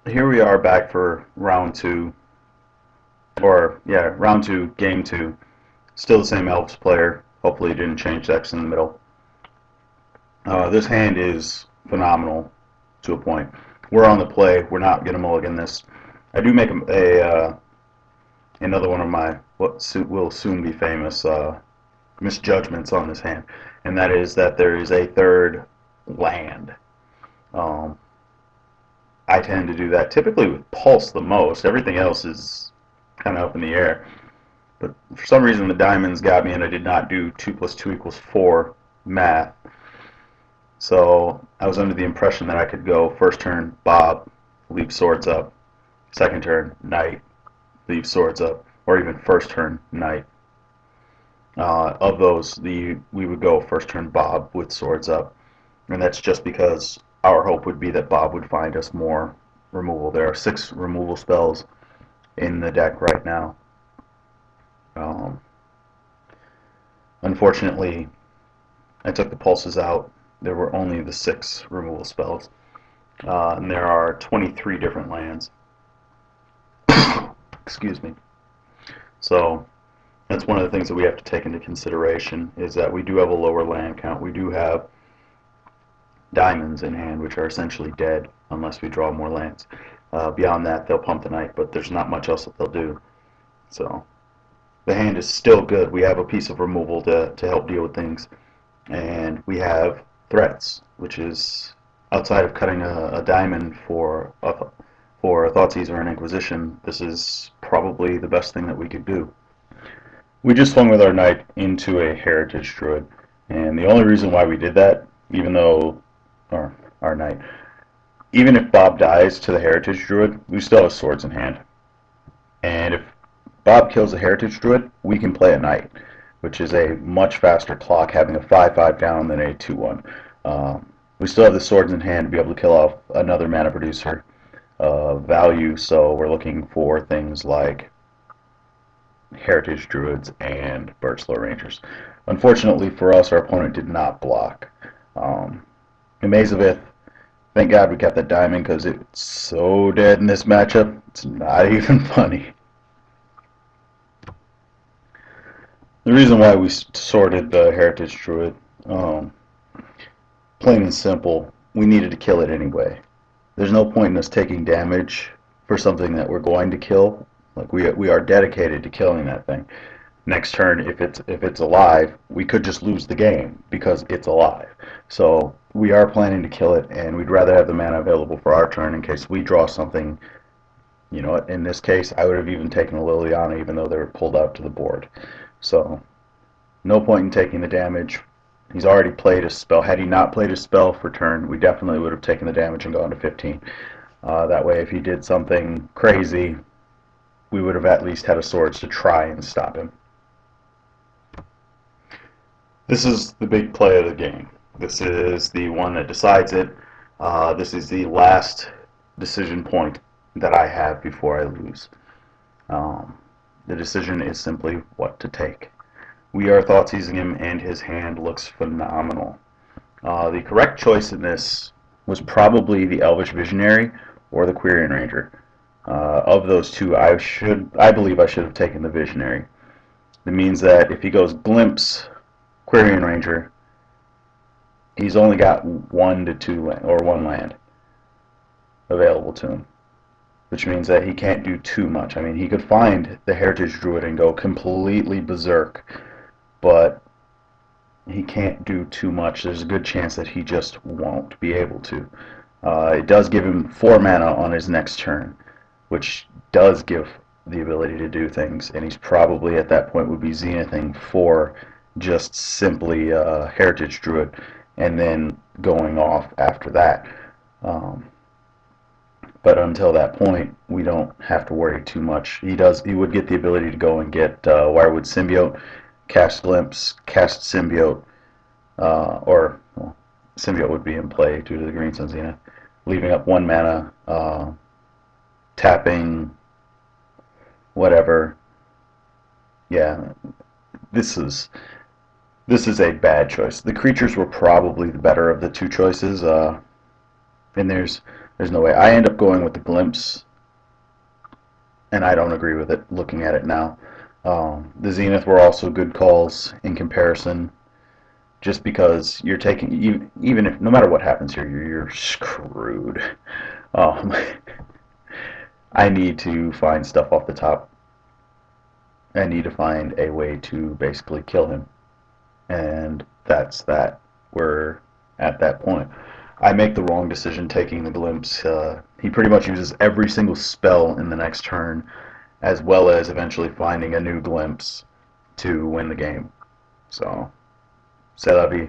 Here we are back for round two, or yeah, round two, game two. Still the same Elves player. Hopefully, he didn't change decks in the middle. This hand is phenomenal to a point. We're on the play. We're not gonna mulligan this. I do make another one of my what will soon be famous misjudgments on this hand, and that is that there is a third land. Um, I tend to do that typically with Pulse the most. Everything else is kind of up in the air. But for some reason, the diamonds got me, and I did not do 2 plus 2 equals 4 math. So I was under the impression that I could go first turn, Bob, leave swords up. Second turn, Knight, leave swords up. Or even first turn, Knight. Of those, we would go first turn, Bob, with swords up. And that's just because our hope would be that Bob would find us more removal. There are 6 removal spells in the deck right now. Um, Unfortunately, I took the pulses out. There were only the 6 removal spells, and there are 23 different lands. Excuse me. So that's one of the things that we have to take into consideration is that we do have a lower land count. We do have diamonds in hand, which are essentially dead unless we draw more lands. Beyond that, they'll pump the Knight, but there's not much else that they'll do. So the hand is still good. We have a piece of removal to help deal with things, and we have threats, which is outside of cutting a diamond for a Thoughtseize or an Inquisition. This is probably the best thing that we could do. We just swung with our Knight into a Heritage Druid, and the only reason why we did that, even though our Knight, even if Bob dies to the Heritage Druid, we still have swords in hand. And if Bob kills a Heritage Druid, we can play a Knight, which is a much faster clock, having a 5/5 down than a 2/1. We still have the swords in hand to be able to kill off another mana producer value, so we're looking for things like Heritage Druids and Birchlow Rangers. Unfortunately for us, our opponent did not block. Amazavith, thank God we kept that diamond because it's so dead in this matchup, it's not even funny. The reason why we sorted the Heritage Druid, plain and simple, we needed to kill it anyway. There's no point in us taking damage for something that we're going to kill. Like we are dedicated to killing that thing. Next turn, if it's alive, we could just lose the game because it's alive. So we are planning to kill it, and we'd rather have the mana available for our turn in case we draw something. You know, in this case, I would have even taken a Liliana, even though they were pulled out to the board. So no point in taking the damage. He's already played a spell. Had he not played a spell for turn, we definitely would have taken the damage and gone to 15. That way, if he did something crazy, we would have at least had a swords to try and stop him. This is the big play of the game. This is the one that decides it. This is the last decision point that I have before I lose. The decision is simply what to take. We are Thoughtseizing him, and his hand looks phenomenal. The correct choice in this was probably the Elvish Visionary or the Quirion Ranger. Of those two, I believe I should have taken the Visionary. It means that if he goes Glimpse, Quirion Ranger, he's only got 1 to 2 land, or 1 land available to him, which means that he can't do too much. I mean, he could find the Heritage Druid and go completely berserk, but he can't do too much. There's a good chance that he just won't be able to. It does give him 4 mana on his next turn, which does give the ability to do things, and he's probably at that point would be zenithing for just simply Heritage Druid and then going off after that. But until that point, we don't have to worry too much. He would get the ability to go and get Wirewood Symbiote, cast Glimpse, cast Symbiote, or well, Symbiote would be in play due to the Green Sun Zenith, leaving up 1 mana, tapping, whatever. Yeah, this is a bad choice. The creatures were probably the better of the 2 choices, and there's There's no way. I end up going with the glimpse, and I don't agree with it looking at it now. The Zenith were also good calls in comparison, just because you're taking, even if, no matter what happens here, you're screwed. Um, I need to find stuff off the top. I need to find a way to basically kill him. And that's that. We're at that point. I make the wrong decision taking the glimpse. He pretty much uses every single spell in the next turn, as well as eventually finding a new glimpse to win the game. So, c'est la vie.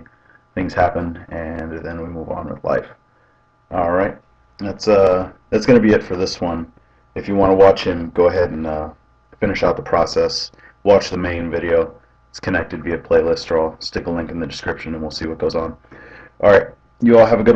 Things happen, and then we move on with life. All right, that's gonna be it for this one. If you want to watch him, go ahead and finish out the process. Watch the main video. It's connected via playlist, or I'll stick a link in the description, and we'll see what goes on. All right, you all have a good